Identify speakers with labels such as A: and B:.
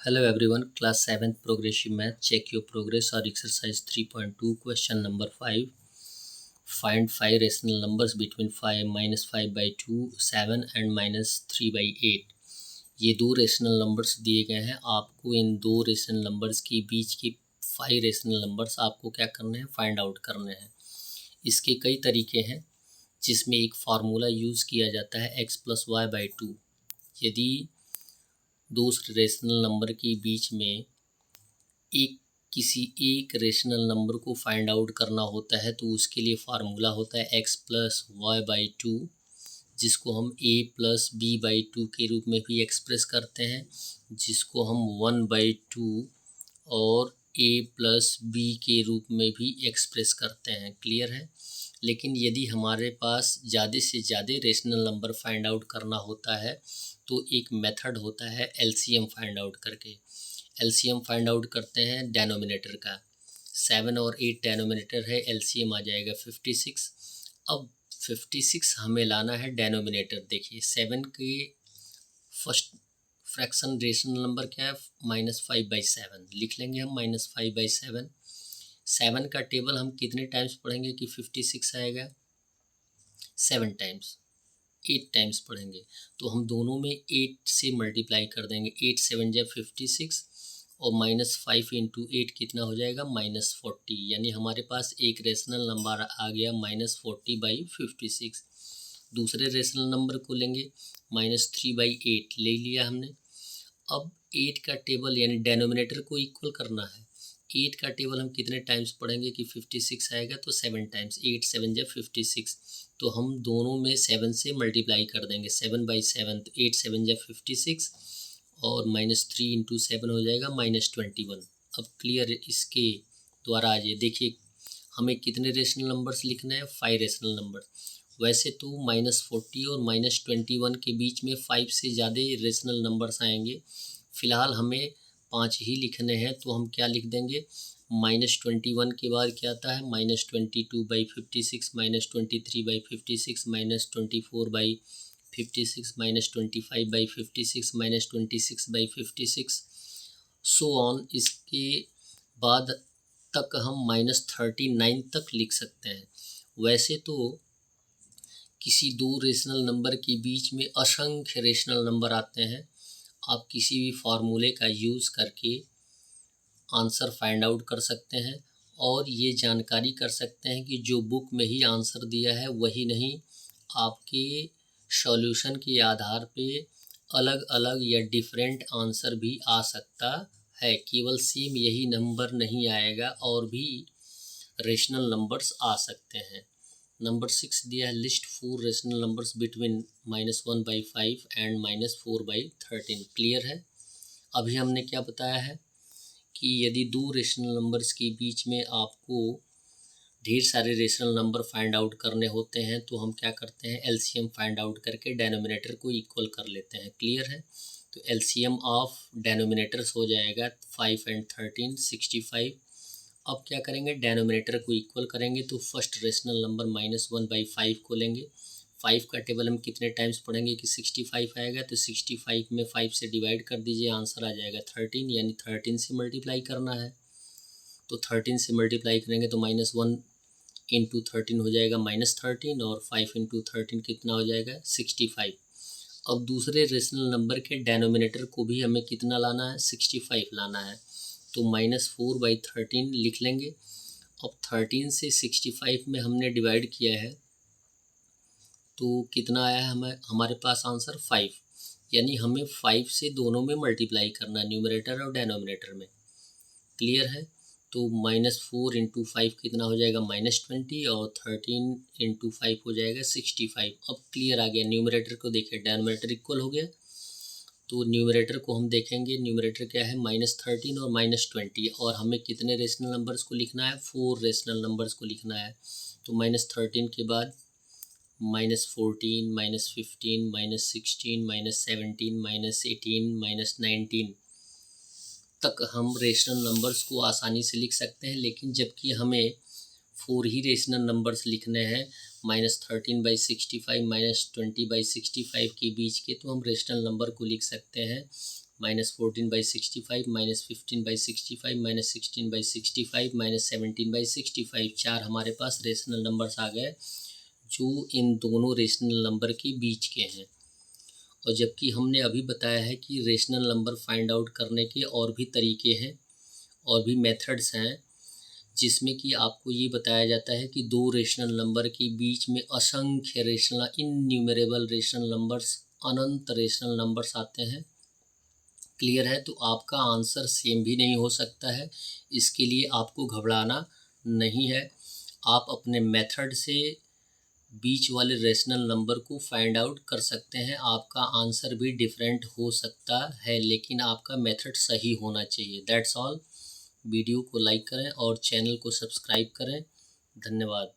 A: Hello everyone, class 7th progressive math. Check your progress or exercise 3.2 question number 5. Find 5 rational numbers between 5 minus 5 by 2, 7 and minus 3 by 8. ये दो rational numbers दिए गए हैं। आपको इन दो rational numbers के बीच के 5 रेशनल नंबर्स आपको क्या करने हैं, फाइंड आउट करने हैं। इसके कई तरीके हैं जिसमें एक फार्मूला यूज़ किया जाता है x प्लस वाई बाई 2। यदि दो रेशनल नंबर के बीच में किसी एक रेशनल नंबर को फाइंड आउट करना होता है तो उसके लिए फार्मूला होता है x प्लस वाई बाई 2, जिसको हम a प्लस बी बाई 2 के रूप में भी एक्सप्रेस करते हैं, जिसको हम 1 बाई 2 और a प्लस बी के रूप में भी एक्सप्रेस करते हैं। क्लियर है। लेकिन यदि हमारे पास ज़्यादा से ज़्यादा रेशनल नंबर फाइंड आउट करना होता है तो एक मेथड होता है एलसीएम फाइंड आउट करके। एलसीएम फाइंड आउट करते हैं डेनोमिनेटर का। 7 और 8 डेनोमिनेटर है, एलसीएम आ जाएगा 56। अब 56 हमें लाना है डेनोमिनेटर। देखिए 7 के फर्स्ट फ्रैक्शन रेशनल नंबर क्या है, -5/7 लिख लेंगे हम, -5/7। 7 का टेबल हम कितने टाइम्स पढ़ेंगे कि 56 आएगा, 7 टाइम्स, 8 टाइम्स पढ़ेंगे। तो हम दोनों में 8 से मल्टीप्लाई कर देंगे। 8 7 जा 56 और -5 इंटू 8 कितना हो जाएगा, -40। यानी हमारे पास एक रेशनल नंबर आ गया -40/56। दूसरे रेशनल नंबर को लेंगे, -3/8 ले लिया हमने। अब 8 का टेबल यानी डेनोमिनेटर को इक्वल करना है। 8 का टेबल हम कितने टाइम्स पढ़ेंगे कि 56 आएगा, तो 7 टाइम्स। 8 7 जा 56। तो हम दोनों में 7 से मल्टीप्लाई कर देंगे। 7/7 तो 8 7 जा 56 और -3 इंटू 7 हो जाएगा -21। अब क्लियर इसके द्वारा आ जाए। देखिए हमें कितने रेशनल नंबर्स लिखना है, 5 रेशनल नंबर। वैसे तो -40 और -21 के बीच में 5 से ज़्यादा रेशनल नंबर्स आएंगे। फ़िलहाल हमें 5 ही लिखने हैं, तो हम क्या लिख देंगे, -21 के बाद क्या आता है, -22/56, -23/56, -24/56, -25/56, -26/56, सो ऑन। इसके बाद तक हम -39 तक लिख सकते हैं। वैसे तो किसी दो रेशनल नंबर के बीच में असंख्य रेशनल नंबर आते हैं। आप किसी भी फार्मूले का यूज़ करके आंसर फाइंड आउट कर सकते हैं और ये जानकारी कर सकते हैं कि जो बुक में ही आंसर दिया है वही नहीं, आपके सॉल्यूशन के आधार पे अलग अलग या डिफरेंट आंसर भी आ सकता है। केवल सेम यही नंबर नहीं आएगा, और भी रेशनल नंबर्स आ सकते हैं। नंबर 6 दिया है, list 4 rational numbers between -1/5 and -4/13। Clear है। अभी हमने क्या बताया है कि यदि दो रेशनल नंबर्स के बीच में आपको ढेर सारे रेशनल नंबर फाइंड आउट करने होते हैं तो हम क्या करते हैं, एलसीएम फाइंड आउट करके डेनोमिनेटर को इक्वल कर लेते हैं। क्लियर है। तो एलसीएम ऑफ डेनोमिनेटर्स हो जाएगा 5 एंड 13 65। अब क्या करेंगे, डेनोमिनेटर को इक्वल करेंगे तो फर्स्ट रेशनल नंबर -1/5 को लेंगे। 5 का टेबल हम कितने टाइम्स पढ़ेंगे कि 65 आएगा, तो 65 में 5 से डिवाइड कर दीजिए, आंसर आ जाएगा 13। यानी 13 से मल्टीप्लाई करना है। तो 13 से मल्टीप्लाई करेंगे तो -1 इंटू 13 हो जाएगा -13 और 5 इंटू 13 कितना हो जाएगा, 65। अब दूसरे रेशनल नंबर के डेनोमिनेटर को भी हमें कितना लाना है, 65 लाना है। तो -4/13 लिख लेंगे। अब 13 से 65 में हमने डिवाइड किया है तो कितना आया है हमें, हमारे पास आंसर 5। यानी हमें 5 से दोनों में मल्टीप्लाई करना है, न्यूमरेटर और डेनोमिनेटर में। क्लियर है। तो -4 इंटू 5 कितना हो जाएगा, -20 और 13 इंटू 5 हो जाएगा 65। अब क्लियर आ गया। न्यूमरेटर को देखिए, डेनोमिनेटर इक्वल हो गया। तो न्यूमरेटर को हम देखेंगे, न्यूमरेटर क्या है, -13 और -20, और हमें कितने रेशनल नंबर्स को लिखना है, 4 रेशनल नंबर्स को लिखना है। तो -13 के बाद -14, -15, -16, -17, -18, -19 तक हम रेशनल नंबर्स को आसानी से लिख सकते हैं। लेकिन जबकि हमें 4 ही रेशनल नंबर्स लिखने हैं, -13/65 -20/65 के बीच के, तो हम रेशनल नंबर को लिख सकते हैं -14/65 -15/65 -16/65 -17/65। 4 हमारे पास रेशनल नंबर्स आ गए जो इन दोनों रेशनल नंबर के बीच के हैं। और जबकि हमने अभी बताया है कि रेशनल नंबर फाइंड आउट करने के और भी तरीके हैं, और भी मेथड्स हैं, जिसमें कि आपको ये बताया जाता है कि दो रेशनल नंबर के बीच में असंख्य रेशनल इनन्यूमरेबल रेशनल नंबर्स, अनंत रेशनल नंबर्स आते हैं। क्लियर है? तो आपका आंसर सेम भी नहीं हो सकता है, इसके लिए आपको घबराना नहीं है। आप अपने मेथड से बीच वाले रेशनल नंबर को फाइंड आउट कर सकते हैं। आपका आंसर भी डिफरेंट हो सकता है, लेकिन आपका मेथड सही होना चाहिए। That's all. वीडियो को लाइक करें और चैनल को सब्सक्राइब करें। धन्यवाद।